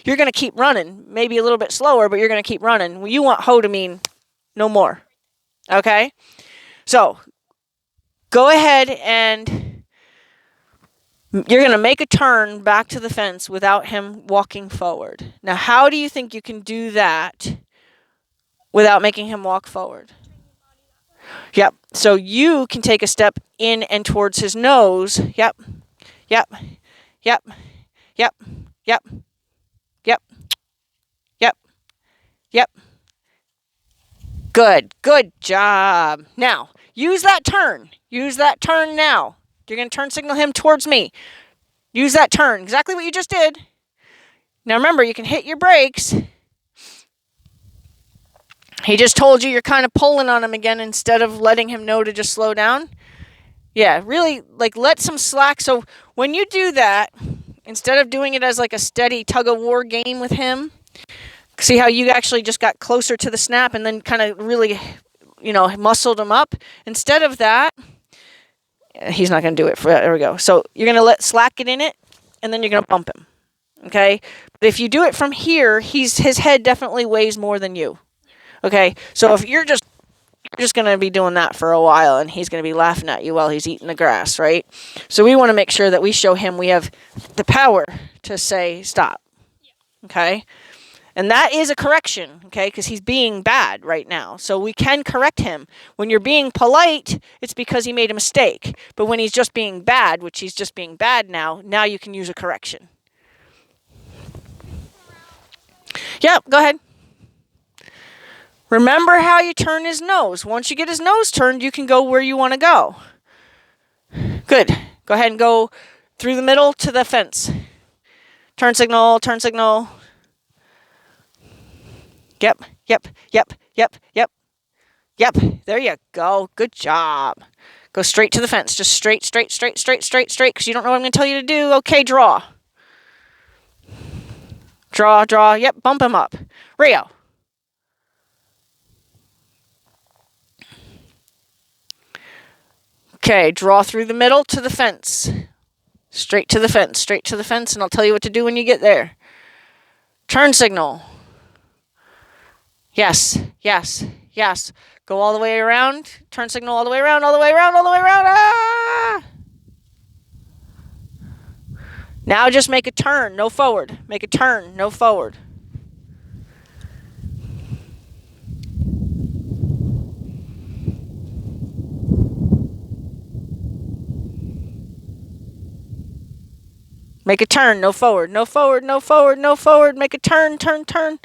you're going to keep running. Maybe a little bit slower, but you're going to keep running. You want ho to mean no more. Okay? So, go ahead and you're going to make a turn back to the fence without him walking forward. Now, how do you think you can do that without making him walk forward? Yep. So you can take a step in and towards his nose. Yep. Yep. Yep. Yep. Yep. Yep. Yep. Yep. Good. Good job. Now, use that turn. Use that turn now. You're going to turn signal him towards me. Use that turn. Exactly what you just did. Now remember, you can hit your brakes. He just told you you're kind of pulling on him again instead of letting him know to just slow down. Yeah, really, like, let some slack. So when you do that, instead of doing it as like a steady tug-of-war game with him, see how you actually just got closer to the snap and then kind of really, muscled him up? Instead of that, he's not going to do it. There we go. So you're going to let slack get in it, and then you're going to bump him. Okay? But if you do it from here, his head definitely weighs more than you. Okay? So if you're just going to be doing that for a while, and he's going to be laughing at you while he's eating the grass, right? So we want to make sure that we show him we have the power to say stop. Okay? And that is a correction, okay, because he's being bad right now. So we can correct him. When you're being polite, it's because he made a mistake. But when he's just being bad, which he's just being bad now you can use a correction. Yep, go ahead. Remember how you turn his nose. Once you get his nose turned, you can go where you want to go. Good. Go ahead and go through the middle to the fence. Turn signal, turn signal. Yep, yep, yep, yep, yep. Yep, there you go. Good job. Go straight to the fence. Just straight, straight, straight, straight, straight, straight, because you don't know what I'm going to tell you to do. Okay, draw. Draw, draw. Yep, bump him up. Rio. Okay, draw through the middle to the fence. Straight to the fence, straight to the fence, and I'll tell you what to do when you get there. Turn signal. Yes, yes, yes. Go all the way around. Turn signal all the way around, all the way around, all the way around. Ah! Now just make a turn, no forward. Make a turn, no forward. Make a turn, no forward, no forward, no forward, no forward. Make a turn, turn, turn.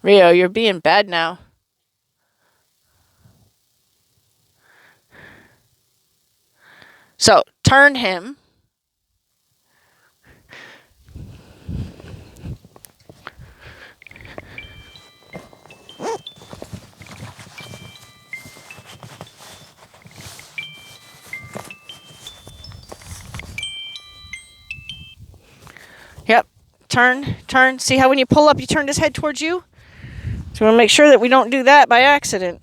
Rio, you're being bad now. So, turn him. Yep. Turn, turn. See how when you pull up, you turned his head towards you? So we want to make sure that we don't do that by accident.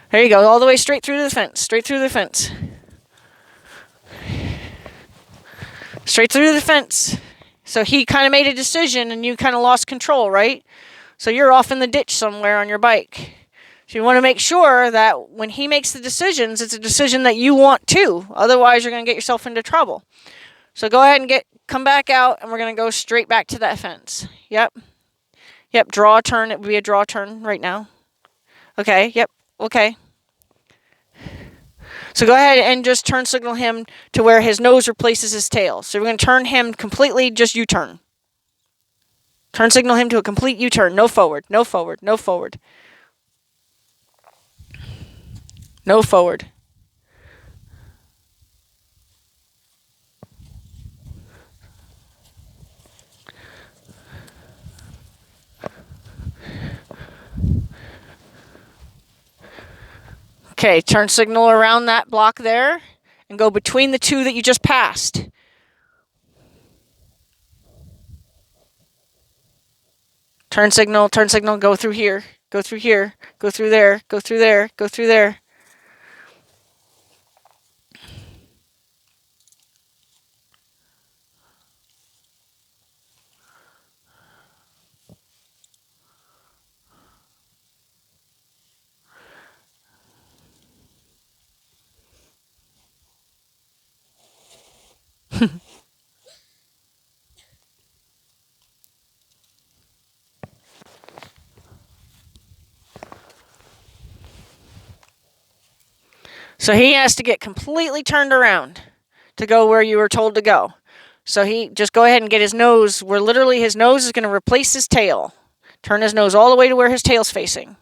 There you go, all the way straight through the fence. Straight through the fence. Straight through the fence. So he kind of made a decision and you kind of lost control, right? So you're off in the ditch somewhere on your bike. So you want to make sure that when he makes the decisions, it's a decision that you want too. Otherwise, you're going to get yourself into trouble. So go ahead and come back out, and we're going to go straight back to that fence. Yep. Yep, draw a turn. It would be a draw turn right now. Okay, yep, okay. So go ahead and just turn signal him to where his nose replaces his tail. So we're going to turn him completely, just U-turn. Turn signal him to a complete U-turn. No forward, no forward, no forward. No forward. Okay, turn signal around that block there and go between the two that you just passed. Turn signal, go through here, go through here, go through there, go through there, go through there. So he has to get completely turned around to go where you were told to go. So he just go ahead and get his nose where literally his nose is going to replace his tail. Turn his nose all the way to where his tail's facing.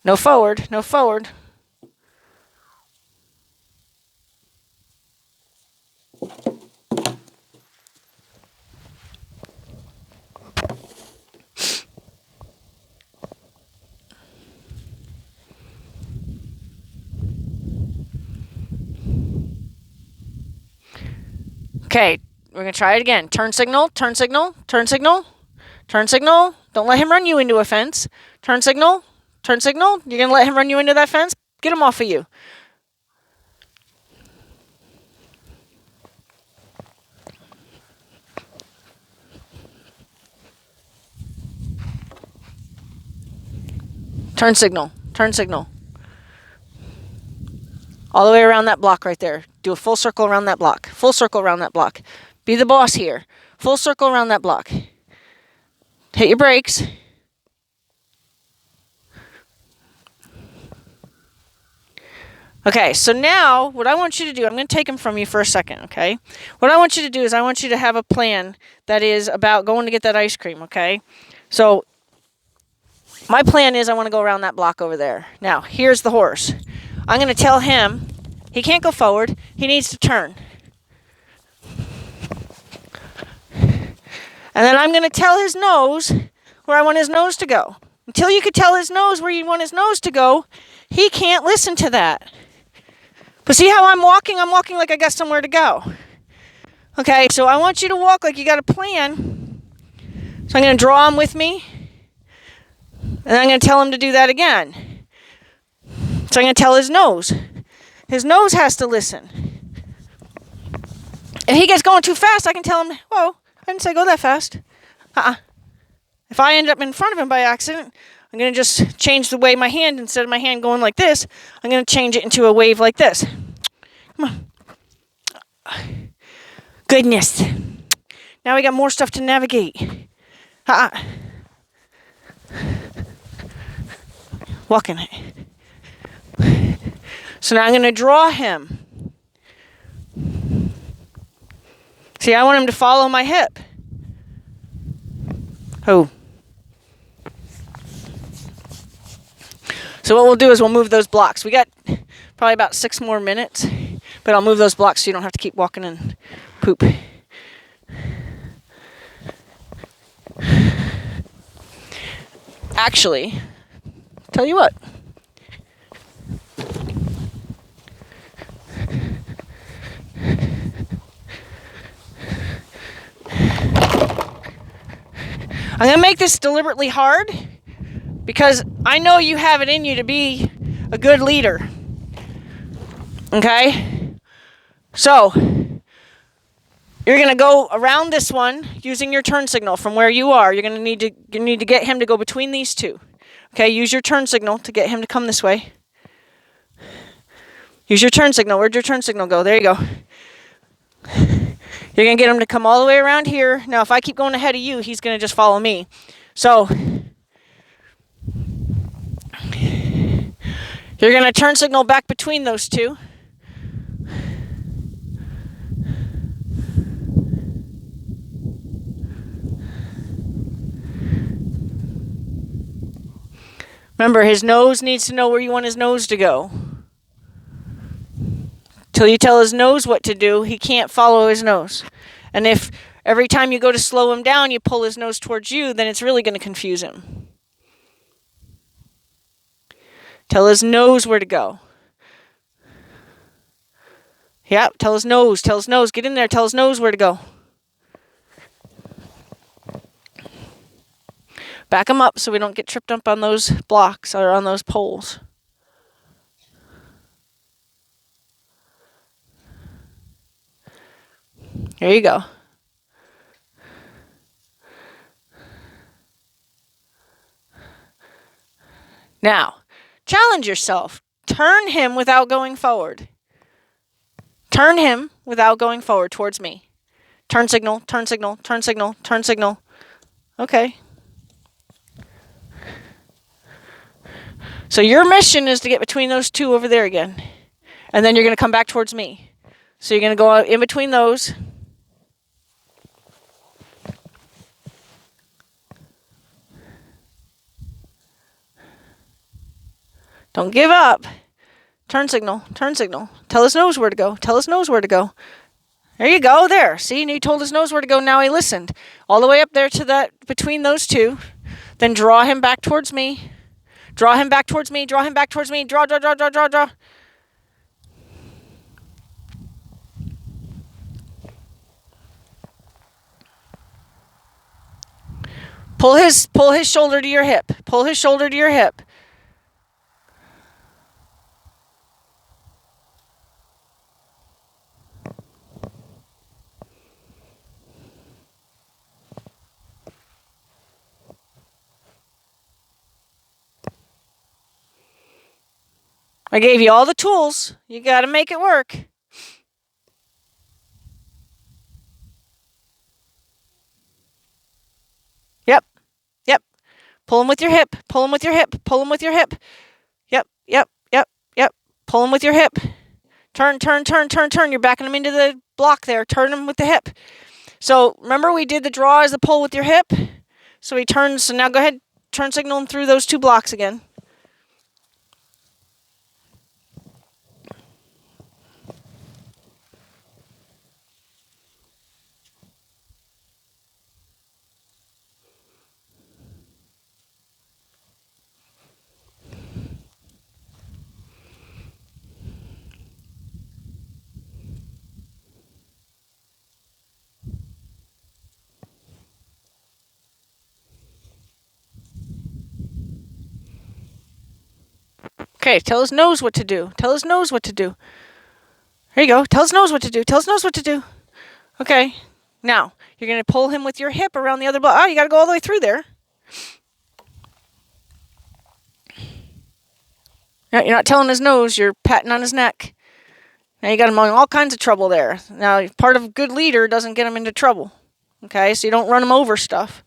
No forward, no forward. Okay, we're going to try it again. Turn signal, turn signal, turn signal, turn signal. Don't let him run you into a fence. Turn signal, turn signal. You're going to let him run you into that fence? Get him off of you. Turn signal, turn signal. All the way around that block right there. Do a full circle around that block. Full circle around that block. Be the boss here. Full circle around that block. Hit your brakes. Okay, so now what I want you to do, I'm going to take him from you for a second, okay? What I want you to do is I want you to have a plan that is about going to get that ice cream, okay? So my plan is I want to go around that block over there. Now, here's the horse. I'm going to tell him he can't go forward. He needs to turn. And then I'm going to tell his nose where I want his nose to go. Until you can tell his nose where you want his nose to go, he can't listen to that. But see how I'm walking? I'm walking like I got somewhere to go. Okay, so I want you to walk like you got a plan. So I'm going to draw him with me. And I'm going to tell him to do that again. So I'm going to tell his nose. His nose has to listen. If he gets going too fast, I can tell him, whoa, I didn't say go that fast. If I end up in front of him by accident, I'm going to just change the way my hand, instead of my hand going like this, I'm going to change it into a wave like this. Come on. Goodness. Now we got more stuff to navigate. Walking it. So now I'm going to draw him. See, I want him to follow my hip. Oh. So what we'll do is we'll move those blocks. We got probably about 6 more minutes, but I'll move those blocks so you don't have to keep walking and poop. Actually, tell you what. I'm going to make this deliberately hard because I know you have it in you to be a good leader. Okay? So, you're going to go around this one using your turn signal from where you are. You're going to need to get him to go between these two. Okay, use your turn signal to get him to come this way. Use your turn signal. Where'd your turn signal go? There you go. You're going to get him to come all the way around here. Now, if I keep going ahead of you, he's going to just follow me. So, you're going to turn signal back between those two. Remember, his nose needs to know where you want his nose to go. Till you tell his nose what to do, he can't follow his nose. And if every time you go to slow him down, you pull his nose towards you, then it's really going to confuse him. Tell his nose where to go. Yep, tell his nose. Get in there, tell his nose where to go. Back him up so we don't get tripped up on those blocks or on those poles. There you go. Now, challenge yourself. Turn him without going forward. Turn him without going forward towards me. Turn signal, turn signal, turn signal, turn signal. Okay. So your mission is to get between those two over there again. And then you're going to come back towards me. So you're going to go in between those. Don't give up. Turn signal, turn signal. Tell his nose where to go. Tell his nose where to go. There you go, there. See, you told his nose where to go, now he listened. All the way up there to that, between those two. Then draw him back towards me. Draw him back towards me, draw him back towards me. Draw, draw, draw, draw, draw, draw. Pull his shoulder to your hip. Pull his shoulder to your hip. I gave you all the tools. You got to make it work. Yep. Yep. Pull him with your hip. Pull him with your hip. Pull him with your hip. Yep. Yep. Yep. Yep. Pull him with your hip. Turn, turn, turn, turn, turn. You're backing him into the block there. Turn him with the hip. So remember we did the draw as the pull with your hip? So he turns. So now go ahead. Turn signal him through those two blocks again. Okay, tell his nose what to do. Tell his nose what to do. There you go. Tell his nose what to do. Tell his nose what to do. Okay. Now, you're going to pull him with your hip around the other block. Oh, you got to go all the way through there. You're not telling his nose. You're patting on his neck. Now you got him in all kinds of trouble there. Now, part of a good leader doesn't get him into trouble. Okay, so you don't run him over stuff.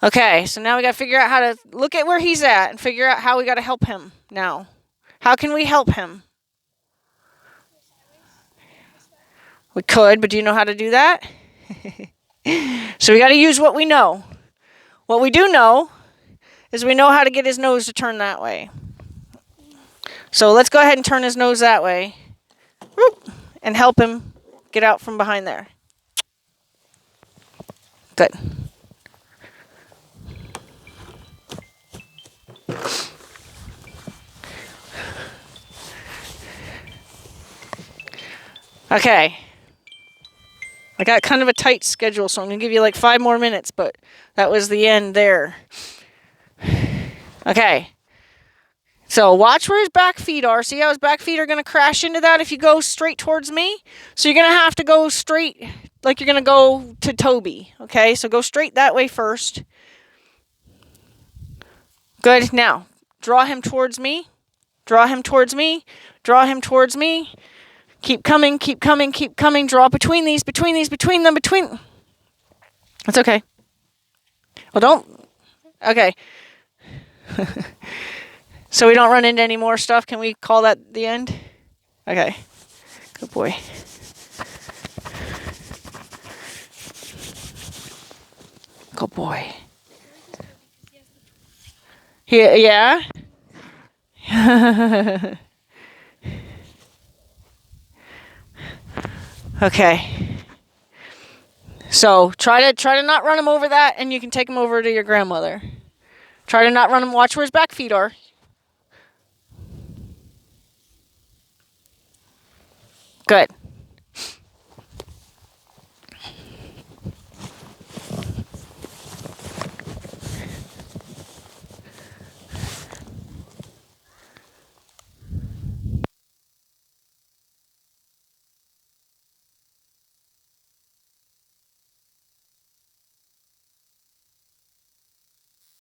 Okay, so now we got to figure out how to look at where he's at and figure out how we got to help him now. How can we help him? We could, but do you know how to do that? So we got to use what we know. What we do know is we know how to get his nose to turn that way. So let's go ahead and turn his nose that way. And help him get out from behind there. Good. Okay. I got kind of a tight schedule, so I'm going to give you like 5 more minutes, but that was the end there. Okay. So watch where his back feet are. See how his back feet are going to crash into that if you go straight towards me? So you're going to have to go straight like you're going to go to Toby. Okay, so go straight that way first. Good. Now, draw him towards me. Draw him towards me. Draw him towards me. Keep coming, keep coming, keep coming. Draw between these, between these, between them, between. That's okay. Well, don't. Okay. So we don't run into any more stuff. Can we call that the end? Okay. Good boy. Good boy. Yeah? Okay. So try to not run him over that, and you can take him over to your grandmother. Try to not run him. Watch where his back feet are. Good.